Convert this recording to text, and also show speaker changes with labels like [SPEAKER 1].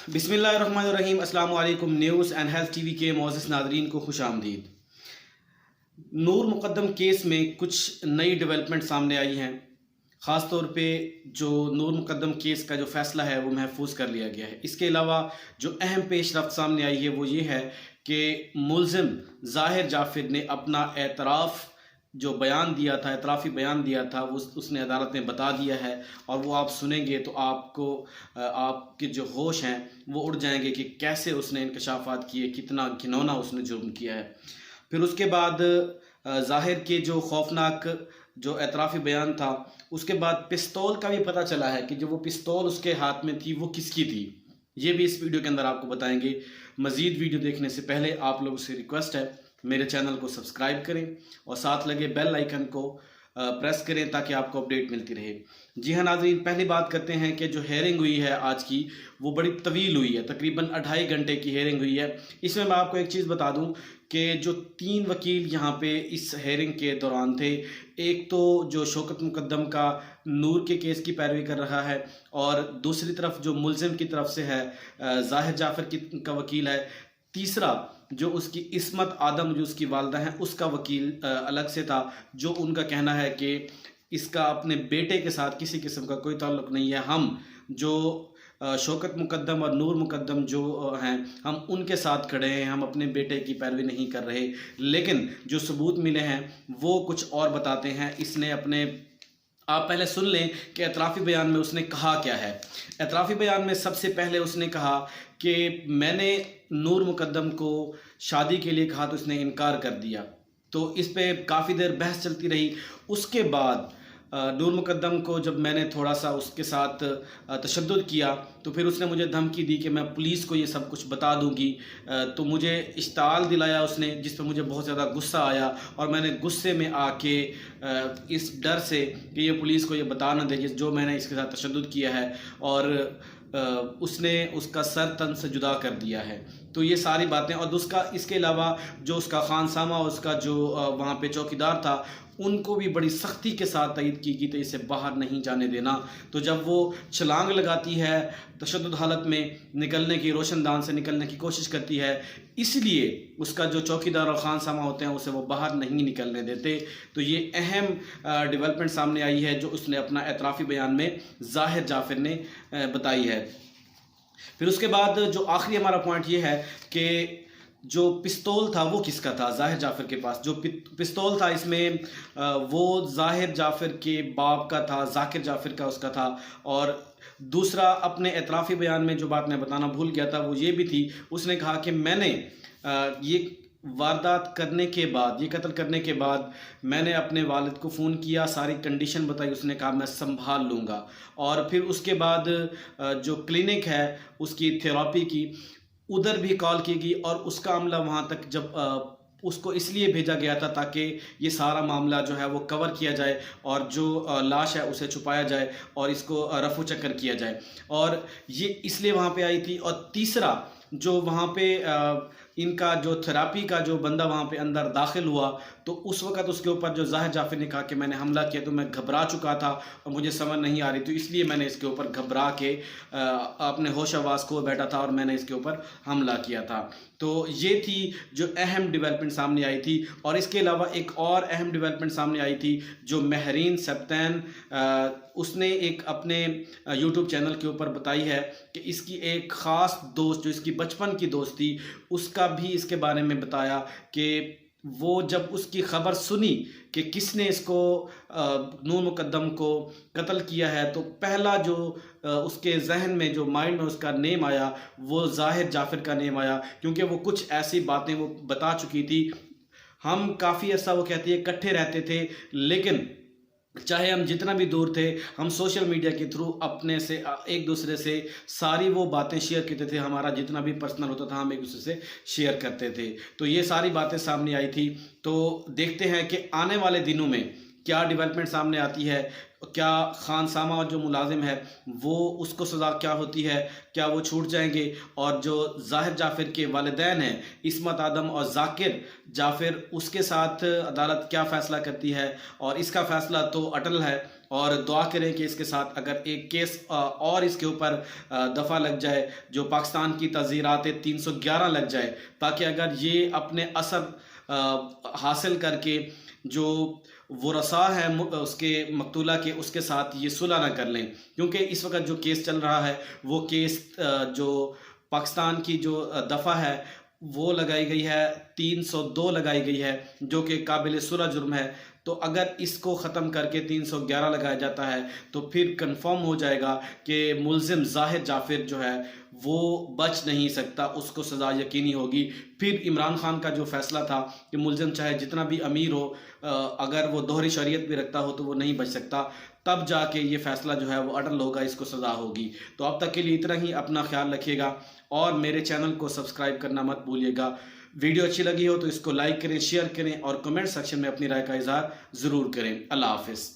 [SPEAKER 1] बिस्मिल्लाहिर्रहमानिर्रहीम। अस्सलाम वालेकुम। न्यूज़ एंड हेल्थ टीवी के मोअज़्ज़िज़ नाज़रीन को खुश आमदीद। नूर मुक़द्दम केस में कुछ नई डेवलपमेंट सामने आई हैं। ख़ास तौर पे जो नूर मुक़द्दम केस का जो फ़ैसला है वो महफूज कर लिया गया है। इसके अलावा जो अहम पेशरफ्त सामने आई है वो ये है कि मुल्ज़िम ज़ाहिर जाफ़िर ने अपना एतराफ़ जो बयान दिया था, एतराफ़ी बयान दिया था, वो उसने अदालत में बता दिया है। और वो आप सुनेंगे तो आपको आपके जो होश हैं वो उड़ जाएंगे कि कैसे उसने इंकशाफात किए, कितना घिनौना उसने जुर्म किया है। फिर उसके बाद ज़ाहिर के जो खौफनाक जो एतराफ़ी बयान था, उसके बाद पिस्तौल का भी पता चला है कि जो वो पिस्तौल उसके हाथ में थी वो किसकी थी। ये भी इस वीडियो के अंदर आपको बताएंगे। मज़ीद वीडियो देखने से पहले आप लोगों से रिक्वेस्ट है, मेरे चैनल को सब्सक्राइब करें और साथ लगे बेल आइकन को प्रेस करें ताकि आपको अपडेट मिलती रहे। जी हाँ नाज़रीन, पहली बात करते हैं कि जो हेयरिंग हुई है आज की वो बड़ी तवील हुई है, तकरीबन 2.5 घंटे की हेयरिंग हुई है। इसमें मैं आपको एक चीज़ बता दूं कि जो 3 वकील यहाँ पे इस हेयरिंग के दौरान थे, एक तो जो शौकत मुक़द्दम का नूर के केस की पैरवी कर रहा है और दूसरी तरफ जो मुल्ज़िम की तरफ से है ज़ाहिर जाफ़र का वकील है, तीसरा जो उसकी इस्मत आदम जो उसकी वालदा हैं उसका वकील अलग से था, जो उनका कहना है कि इसका अपने बेटे के साथ किसी किस्म का कोई ताल्लुक़ नहीं है। हम जो शौकत मुक़द्दम और नूर मुक़द्दम जो हैं हम उनके साथ खड़े हैं, हम अपने बेटे की पैरवी नहीं कर रहे। लेकिन जो सबूत मिले हैं वो कुछ और बताते हैं। इसने अपने आप पहले सुन लें कि एतराफ़ी बयान में उसने कहा क्या है। एतराफ़ी बयान में सबसे पहले उसने कहा कि मैंने नूर मुक़द्दम को शादी के लिए कहा तो उसने इनकार कर दिया। तो इस पे काफ़ी देर बहस चलती रही। उसके बाद नूर मुक़द्दम को जब मैंने थोड़ा सा उसके साथ तशद्दुद किया तो फिर उसने मुझे धमकी दी कि मैं पुलिस को ये सब कुछ बता दूंगी। तो मुझे इश्ताल दिलाया उसने, जिस पर मुझे बहुत ज़्यादा गुस्सा आया और मैंने गुस्से में आके इस डर से कि ये पुलिस को ये बता ना दे जो मैंने इसके साथ तशद्दुद किया है, और उसने उसका सर तन से जुदा कर दिया है। तो ये सारी बातें, और उसका इसके अलावा जो उसका खानसामा, उसका जो वहाँ पे चौकीदार था, उनको भी बड़ी सख्ती के साथ तईद की कि तो इसे बाहर नहीं जाने देना। तो जब वो छलांग लगाती है तशद्दुद हालत में निकलने की, रोशनदान से निकलने की कोशिश करती है, इसलिए उसका जो चौकीदार और खानसामा होते हैं उसे वो बाहर नहीं निकलने देते। तो ये अहम डेवलपमेंट सामने आई है जो उसने अपना एतराफ़ी बयान में ज़ाहिर जाफ़िर ने बताई है। फिर उसके बाद जो आखिरी हमारा पॉइंट ये है कि जो पिस्तौल था वो किसका था। ज़ाहिर जाफ़िर के पास जो पिस्तौल था, इसमें वो ज़ाहिर जाफ़िर के बाप का था, ज़ाकिर जाफ़िर का उसका था। और दूसरा, अपने एतराफ़ी बयान में जो बात मैं बताना भूल गया था वो ये भी थी, उसने कहा कि मैंने ये वारदात करने के बाद, ये कत्ल करने के बाद मैंने अपने वालिद को फ़ोन किया, सारी कंडीशन बताई, उसने कहा मैं संभाल लूँगा। और फिर उसके बाद जो क्लिनिक है उसकी थेरेपी की, उधर भी कॉल की गई और उसका अमला वहाँ तक जब उसको इसलिए भेजा गया था ताकि ये सारा मामला जो है वो कवर किया जाए और जो लाश है उसे छुपाया जाए और इसको रफू चक्कर किया जाए, और ये इसलिए वहाँ पे आई थी। और तीसरा, जो वहाँ पे इनका जो थेरेपी का जो बंदा वहाँ पे अंदर दाखिल हुआ, तो उस वक़्त उसके ऊपर जो ज़ाहिर जाफ़िर ने कहा कि मैंने हमला किया तो मैं घबरा चुका था और मुझे समझ नहीं आ रही, तो इसलिए मैंने इसके ऊपर घबरा के अपने होश आवास खो बैठा था और मैंने इसके ऊपर हमला किया था। तो ये थी जो अहम डेवलपमेंट सामने आई थी। और इसके अलावा एक और अहम डेवलपमेंट सामने आई थी जो महरीन सब्तैन उसने एक अपने यूट्यूब चैनल के ऊपर बताई है कि इसकी एक ख़ास दोस्त जो इसकी बचपन की दोस्त थी, उसका भी इसके बारे में बताया कि वो जब उसकी ख़बर सुनी कि किसने इसको नूर मुक़द्दम को कत्ल किया है, तो पहला जो उसके जहन में, जो माइंड में उसका नेम आया वो ज़ाहिर जाफ़िर का नेम आया, क्योंकि वो कुछ ऐसी बातें वो बता चुकी थी। हम काफ़ी अर्सा, वो कहती है, इकट्ठे रहते थे, लेकिन चाहे हम जितना भी दूर थे, हम सोशल मीडिया के थ्रू अपने से एक दूसरे से सारी वो बातें शेयर करते थे। हमारा जितना भी पर्सनल होता था हम एक दूसरे से शेयर करते थे। तो ये सारी बातें सामने आई थी। तो देखते हैं कि आने वाले दिनों में क्या डेवलपमेंट सामने आती है, क्या खानसामा जो मुलाजिम है वो उसको सज़ा क्या होती है, क्या वो छूट जाएंगे, और जो ज़ाहिर जाफ़िर के वालिदैन हैं इस्मत आदम और ज़ाकिर जाफ़िर, उसके साथ अदालत क्या फ़ैसला करती है। और इसका फ़ैसला तो अटल है اور دعا کریں کہ اس کے ساتھ اگر ایک کیس اور اس کے اوپر دفعہ لگ جائے جو پاکستان کی تعزیرات 311 لگ جائے، تاکہ اگر یہ اپنے اثر حاصل کر کے جو ورثاء ہے اس کے مقتولہ کے اس کے ساتھ یہ صلح نہ کر لیں، کیونکہ اس وقت جو کیس چل رہا ہے وہ کیس جو پاکستان کی جو دفعہ ہے وہ لگائی گئی ہے 302 لگائی گئی ہے، جو کہ قابل صلح جرم ہے. تو اگر اس کو ختم کر کے 311 لگایا جاتا ہے تو پھر کنفرم ہو جائے گا کہ ملزم ظاہر جعفر جو ہے وہ بچ نہیں سکتا، اس کو سزا یقینی ہوگی. پھر عمران خان کا جو فیصلہ تھا کہ ملزم چاہے جتنا بھی امیر ہو، اگر وہ دوہری شریعت بھی رکھتا ہو تو وہ نہیں بچ سکتا، تب جا کے یہ فیصلہ جو ہے وہ اٹل ہوگا، اس کو سزا ہوگی. تو اب تک کے لیے اتنا ہی. اپنا خیال رکھیے گا اور میرے چینل کو سبسکرائب کرنا مت بھولیے گا. ویڈیو اچھی لگی ہو تو اس کو لائک کریں، شیئر کریں اور کمنٹ سیکشن میں اپنی رائے کا اظہار ضرور کریں. اللہ حافظ.